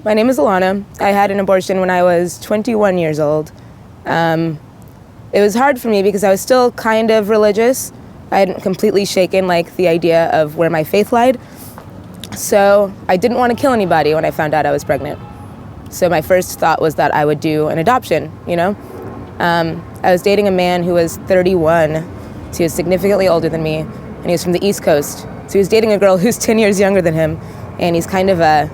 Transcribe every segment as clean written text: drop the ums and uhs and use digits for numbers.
my name is Alana. I had an abortion when I was 21 years old. It was hard for me because I was still kind of religious. I hadn't completely shaken the idea of where my faith lied. So I didn't want to kill anybody when I found out I was pregnant. So my first thought was that I would do an adoption, I was dating a man who was 31, so he was significantly older than me, and he was from the East Coast. So he was dating a girl who's 10 years younger than him, and he's kind of an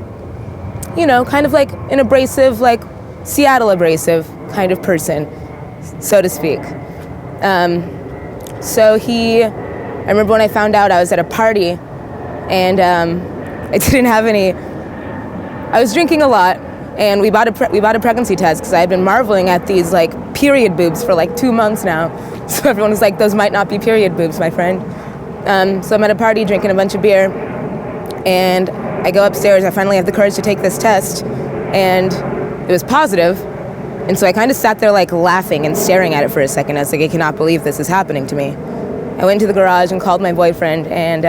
abrasive, Seattle abrasive kind of person, so to speak. I remember when I found out, I was at a party, and I didn't have I was drinking a lot, and we bought a pregnancy test because I had been marveling at these period boobs for 2 months now. So everyone was like, those might not be period boobs, my friend. So I'm at a party drinking a bunch of beer, and I go upstairs. I finally have the courage to take this test, and it was positive. And so I kind of sat there laughing and staring at it for a second. I was like, I cannot believe this is happening to me. I went to the garage and called my boyfriend, and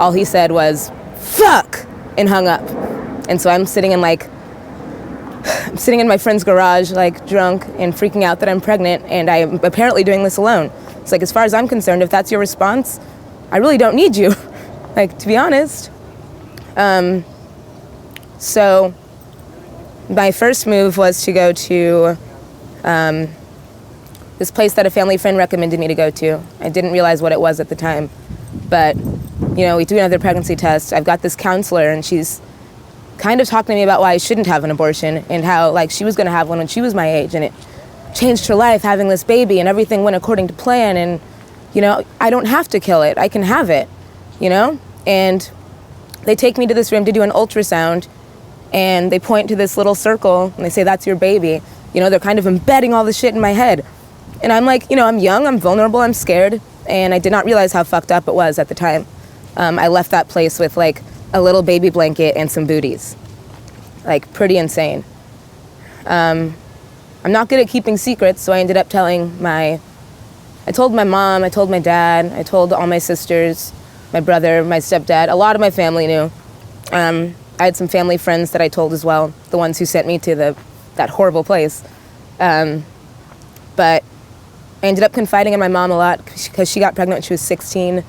all he said was, fuck, and hung up. And so I'm sitting in my friend's garage, drunk and freaking out that I'm pregnant, and I'm apparently doing this alone. It's as far as I'm concerned, if that's your response, I really don't need you, to be honest. So my first move was to go to this place that a family friend recommended me to go to. I didn't realize what it was at the time, but we do another pregnancy test. I've got this counselor, and she's kind of talking to me about why I shouldn't have an abortion, and how she was going to have one when she was my age, and it changed her life having this baby, and everything went according to plan, and I don't have to kill it. I can have it, and they take me to this room to do an ultrasound, and they point to this little circle, and they say, that's your baby. They're kind of embedding all the shit in my head. And I'm I'm young, I'm vulnerable, I'm scared, and I did not realize how fucked up it was at the time. I left that place with a little baby blanket and some booties. Pretty insane. I'm not good at keeping secrets, so I ended up I told my mom, I told my dad, I told all my sisters, my brother, my stepdad. A lot of my family knew. I had some family friends that I told as well, the ones who sent me to that horrible place. But I ended up confiding in my mom a lot because she got pregnant when she was 16.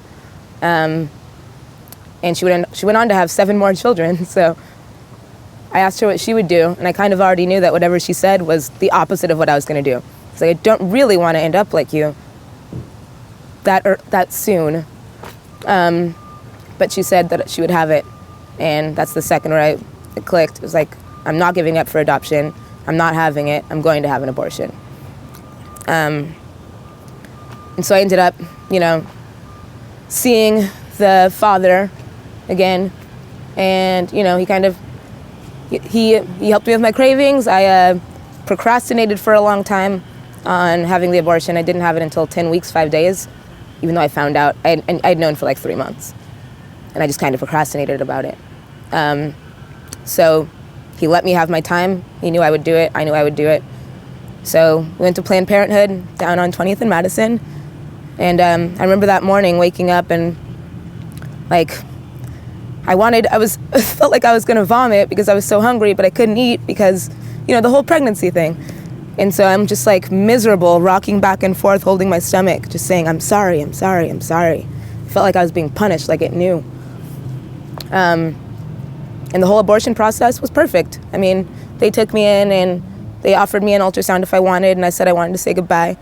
And she went on to have 7 more children. So I asked her what she would do, and I kind of already knew that whatever she said was the opposite of what I was going to do. It's I don't really want to end up like you that soon. But she said that she would have it, and that's the second where it clicked. It was I'm not giving up for adoption. I'm not having it. I'm going to have an abortion. And so I ended up, seeing the father again, and he he helped me with my cravings. I procrastinated for a long time on having the abortion. I didn't have it until 10 weeks, 5 days, even though I found out. I'd known for 3 months, and I just kind of procrastinated about it. So he let me have my time. He knew I would do it. I knew I would do it. So we went to Planned Parenthood down on 20th and Madison, and I remember that morning waking up and I felt like I was gonna vomit because I was so hungry, but I couldn't eat because, the whole pregnancy thing. And so I'm just miserable, rocking back and forth, holding my stomach, just saying, I'm sorry, I'm sorry, I'm sorry. I felt like I was being punished, like it knew. And the whole abortion process was perfect. I mean, they took me in and they offered me an ultrasound if I wanted, and I said I wanted to say goodbye.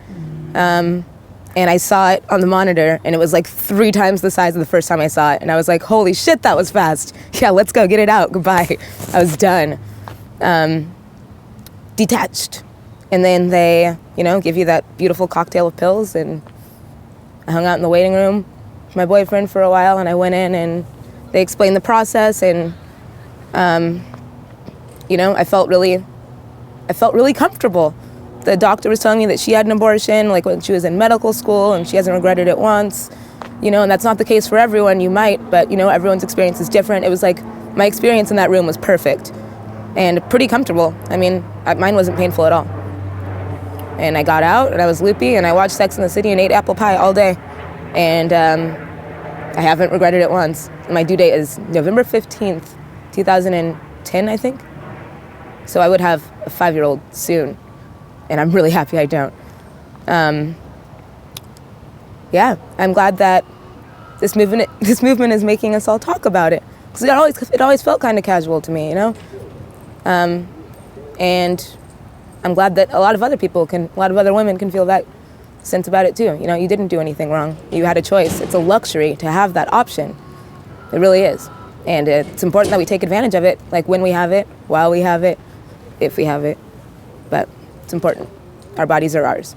And I saw it on the monitor, and it was 3 times the size of the first time I saw it. And I was like, holy shit, that was fast. Yeah, let's go, get it out, goodbye. I was done. Detached. And then they, give you that beautiful cocktail of pills, and I hung out in the waiting room with my boyfriend for a while, and I went in, and they explained the process, and, I felt really comfortable. The doctor was telling me that she had an abortion, when she was in medical school, and she hasn't regretted it once, and that's not the case for everyone. You might, but, everyone's experience is different. It was my experience in that room was perfect and pretty comfortable. I mean, mine wasn't painful at all. And I got out, and I was loopy, and I watched Sex and the City and ate apple pie all day. And I haven't regretted it once. My due date is November 15th, 2010, I think. So I would have a 5-year-old soon, and I'm really happy I don't. Yeah, I'm glad that this movement is making us all talk about it, because it always felt kind of casual to me, you know. And I'm glad that a lot of other women can feel that sense about it too. You know, you didn't do anything wrong. You had a choice. It's a luxury to have that option. It really is. And it's important that we take advantage of it, like when we have it, while we have it, if we have it. But it's important. Our bodies are ours.